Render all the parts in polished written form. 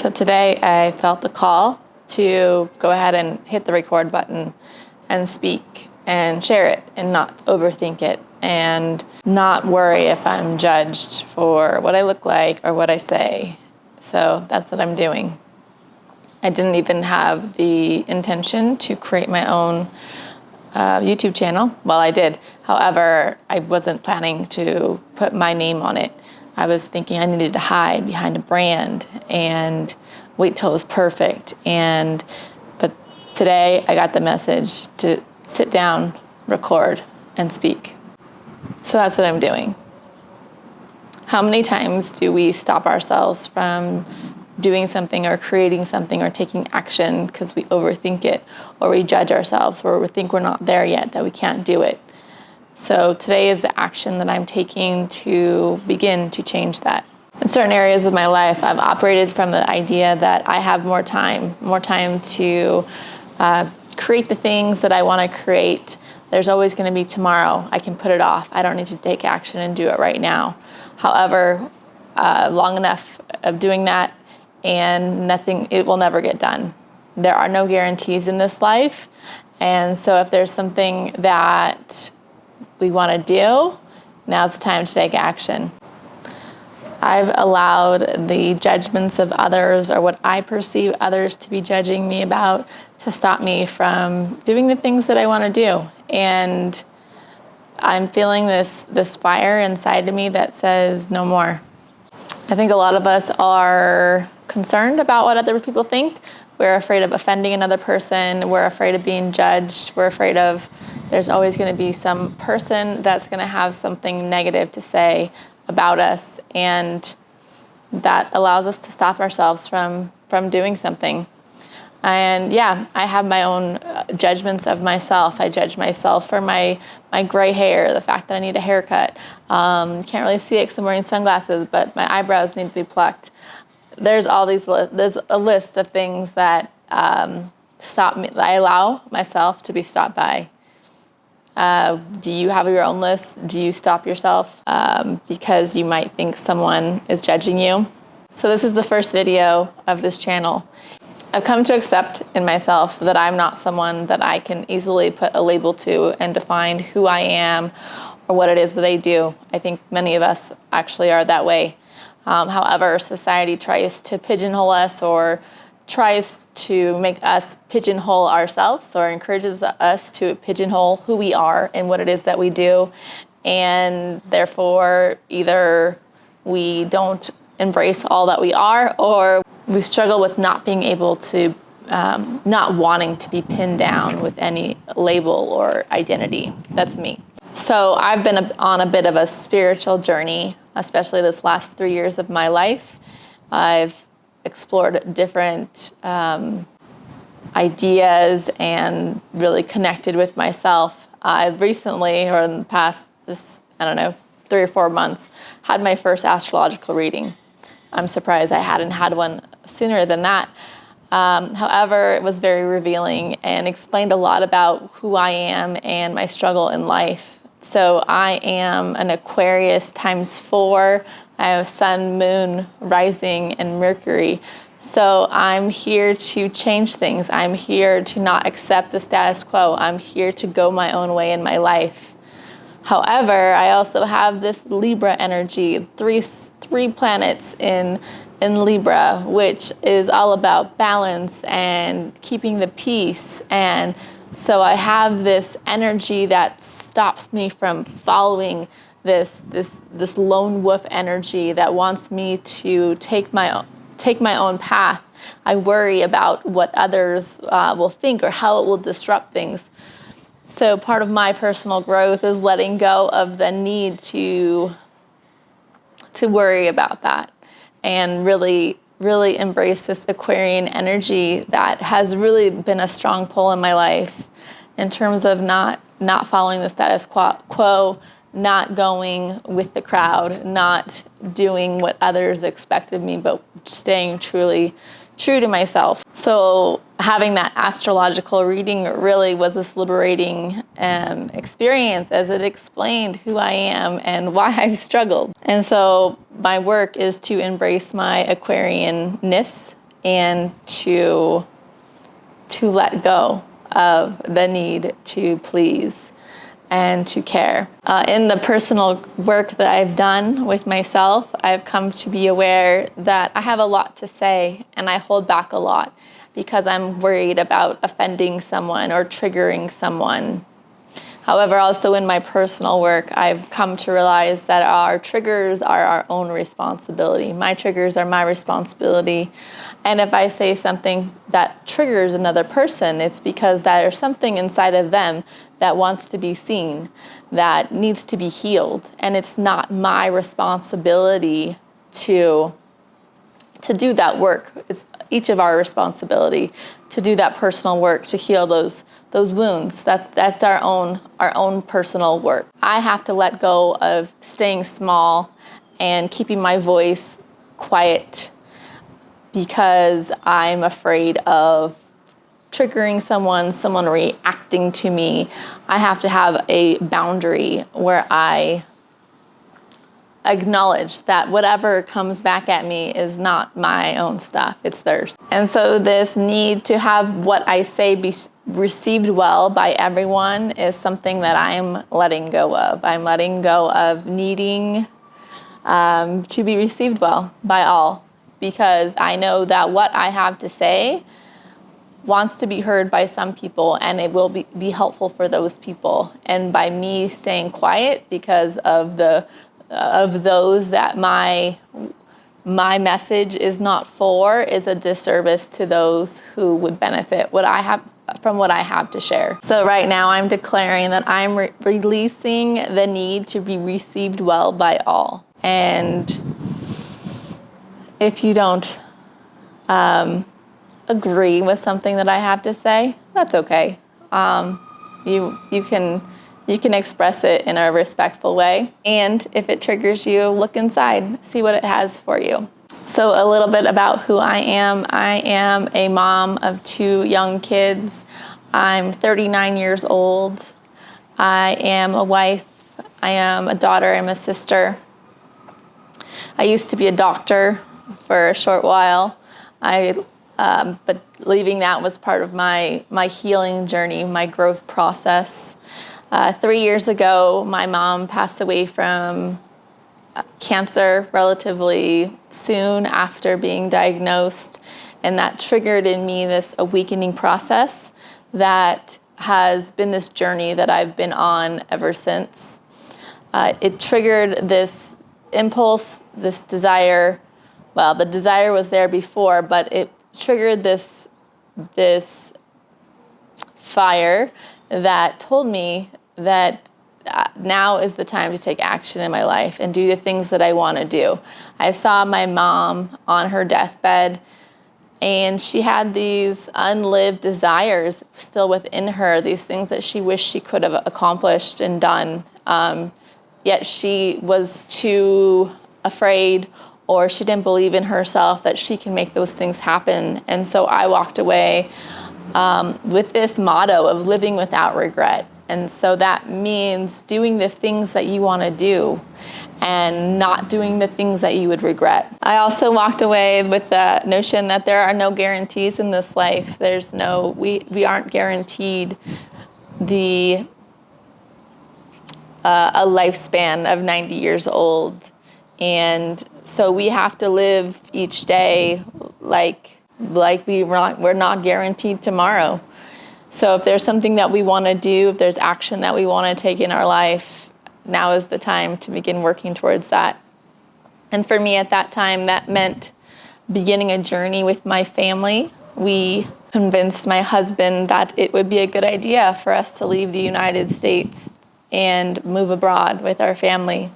So today I felt the call to go ahead and hit the record button and speak and share it and not overthink it and not worry if I'm judged for what I look like or what I say. So that's what I'm doing. I didn't even have the intention to create my own YouTube channel. Well, I did. However, I wasn't planning to put my name on it. I was thinking I needed to hide behind a brand and wait till it was perfect. But today I got the message to sit down, record, and speak. So that's what I'm doing. How many times do we stop ourselves from doing something or creating something or taking action because we overthink it, or we judge ourselves, or we think we're not there yet, that we can't do it? So today is the action that I'm taking to begin to change that. In certain areas of my life, I've operated from the idea that I have more time to create the things that I want to create. There's always going to be tomorrow. I can put it off. I don't need to take action and do it right now. However, long enough of doing that and nothing, it will never get done. There are no guarantees in this life. And so if there's something that we want to do, now's the time to take action. I've allowed the judgments of others, or what I perceive others to be judging me about, to stop me from doing the things that I want to do. And I'm feeling this fire inside of me that says no more. I think a lot of us are concerned about what other people think. We're afraid of offending another person. We're afraid of being judged. We're afraid of there's always going to be some person that's going to have something negative to say about us, and that allows us to stop ourselves from doing something. And yeah, I have my own judgments of myself. I judge myself for my gray hair, the fact that I need a haircut. You can't really see it because I'm wearing sunglasses, but my eyebrows need to be plucked. There's there's a list of things that stop me. I allow myself to be stopped by. Do you have your own list? Do you stop yourself because you might think someone is judging you? So this is the first video of this channel. I've come to accept in myself that I'm not someone that I can easily put a label to and define who I am or what it is that I do. I think many of us actually are that way. However, society tries to pigeonhole us, or tries to make us pigeonhole ourselves, or encourages us to pigeonhole who we are and what it is that we do. And therefore, either we don't embrace all that we are, or we struggle with not being able to, not wanting to be pinned down with any label or identity. That's me. So I've been on a bit of a spiritual journey, especially this last 3 years of my life. I've explored different ideas and really connected with myself. I've recently, or in the past, 3 or 4 months, had my first astrological reading. I'm surprised I hadn't had one sooner than that. However, it was very revealing and explained a lot about who I am and my struggle in life. So I am an Aquarius ×4. I have Sun, Moon, Rising, and Mercury. So I'm here to change things. I'm here to not accept the status quo. I'm here to go my own way in my life. However, I also have this Libra energy, three planets in Libra, which is all about balance and keeping the peace. And so I have this energy that stops me from following this lone wolf energy that wants me to take my own path. I worry about what others will think or how it will disrupt things. So part of my personal growth is letting go of the need to worry about that, and really embrace this Aquarian energy that has really been a strong pull in my life in terms of not following the status quo, not going with the crowd, not doing what others expect of me, but staying truly true to myself. So having that astrological reading really was this liberating experience, as it explained who I am and why I've struggled. And so my work is to embrace my Aquarian-ness and to let go of the need to please and to care. In the personal work that I've done with myself, I've come to be aware that I have a lot to say and I hold back a lot because I'm worried about offending someone or triggering someone. However, also in my personal work, I've come to realize that our triggers are our own responsibility. My triggers are my responsibility. And if I say something that triggers another person, it's because there's something inside of them that wants to be seen, that needs to be healed. And it's not my responsibility to do that work. It's each of our responsibility to do that personal work, to heal those wounds. That's our own personal work. I have to let go of staying small and keeping my voice quiet because I'm afraid of triggering someone reacting to me. I have to have a boundary where I acknowledge that whatever comes back at me is not my own stuff, it's theirs. And so this need to have what I say be received well by everyone is something that I'm letting go of. I'm letting go of needing to be received well by all, because I know that what I have to say wants to be heard by some people, and it will be helpful for those people. And by me staying quiet because of those that my message is not for is a disservice to those who would benefit from what I have to share. So right now I'm declaring that I'm releasing the need to be received well by all. And if you don't agree with something that I have to say, that's okay. You can express it in a respectful way. And if it triggers you, look inside, see what it has for you. So a little bit about who I am. I am a mom of 2 young kids. I'm 39 years old. I am a wife. I am a daughter. I'm a sister. I used to be a doctor for a short while. But leaving that was part of my healing journey, my growth process. 3 years ago, my mom passed away from cancer relatively soon after being diagnosed, and that triggered in me this awakening process that has been this journey that I've been on ever since. It triggered this impulse, this desire. Well, the desire was there before, but it triggered this fire that told me that now is the time to take action in my life and do the things that I want to do. I saw my mom on her deathbed, and she had these unlived desires still within her, these things that she wished she could have accomplished and done. Yet she was too afraid, or she didn't believe in herself that she can make those things happen. And so I walked away with this motto of living without regret. And so that means doing the things that you want to do and not doing the things that you would regret. I also walked away with the notion that there are no guarantees in this life. We aren't guaranteed a lifespan of 90 years old. And so we have to live each day like we're not guaranteed tomorrow. So if there's something that we want to do, if there's action that we want to take in our life, now is the time to begin working towards that. And for me at that time, that meant beginning a journey with my family. We convinced my husband that it would be a good idea for us to leave the United States and move abroad with our family.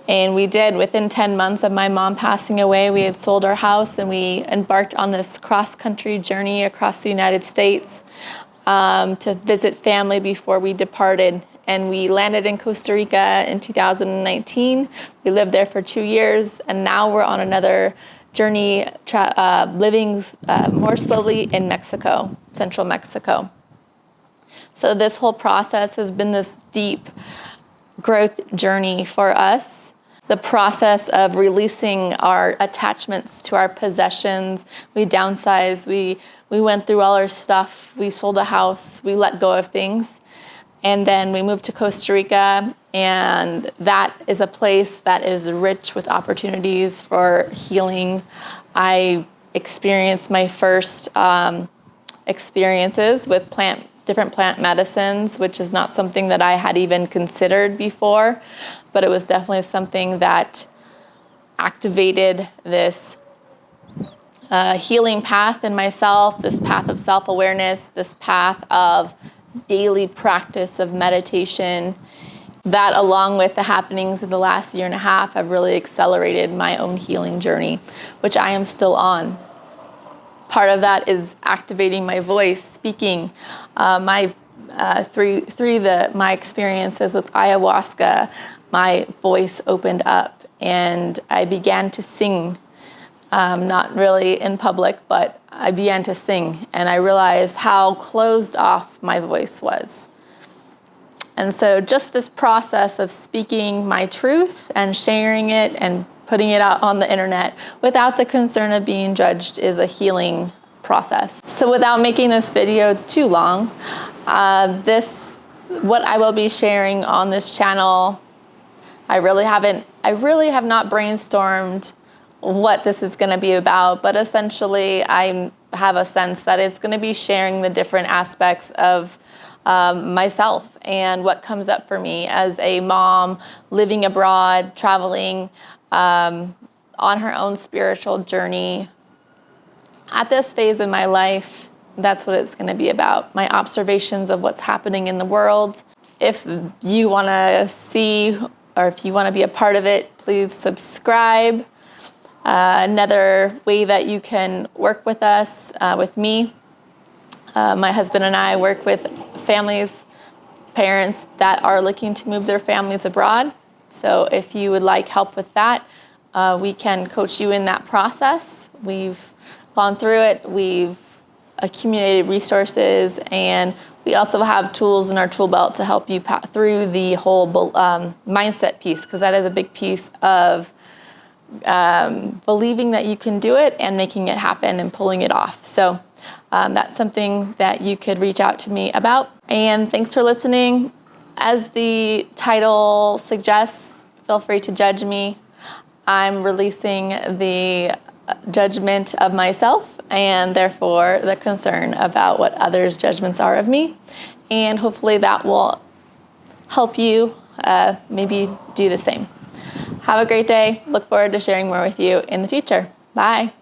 And we did. Within 10 months of my mom passing away, we had sold our house and we embarked on this cross-country journey across the United States to visit family before we departed. And we landed in Costa Rica in 2019. We lived there for 2 years, and now we're on another journey, living more slowly in Mexico, central Mexico. So this whole process has been this deep growth journey for us. the process of releasing our attachments to our possessions. We downsized, we went through all our stuff, we sold a house, we let go of things. And then we moved to Costa Rica, and that is a place that is rich with opportunities for healing. I experienced my first experiences with different plant medicines, which is not something that I had even considered before, but it was definitely something that activated this healing path in myself, this path of self-awareness, this path of daily practice of meditation. That, along with the happenings of the last year and a half, have really accelerated my own healing journey, which I am still on. Part of that is activating my voice, speaking. My experiences with ayahuasca, my voice opened up and I began to sing. Not really in public, but I began to sing, and I realized how closed off my voice was. And so just this process of speaking my truth and sharing it and putting it out on the internet without the concern of being judged is a healing process. So without making this video too long, what I will be sharing on this channel, I really have not brainstormed what this is going to be about, but essentially I have a sense that it's going to be sharing the different aspects of myself and what comes up for me as a mom living abroad, traveling on her own spiritual journey. At this phase in my life, that's what it's going to be about, my observations of what's happening in the world. If you want to see, or if you want to be a part of it, please subscribe. Another way that you can work with us, with me, my husband and I work with parents that are looking to move their families abroad. So if you would like help with that, we can coach you in that process. We've gone through it, we've accumulated resources, and we also have tools in our tool belt to help you through the whole mindset piece, because that is a big piece of believing that you can do it and making it happen and pulling it off. So that's something that you could reach out to me about. And thanks for listening. As the title suggests, feel free to judge me. I'm releasing the judgment of myself and therefore the concern about what others' judgments are of me. And hopefully that will help you maybe do the same. Have a great day. Look forward to sharing more with you in the future. Bye.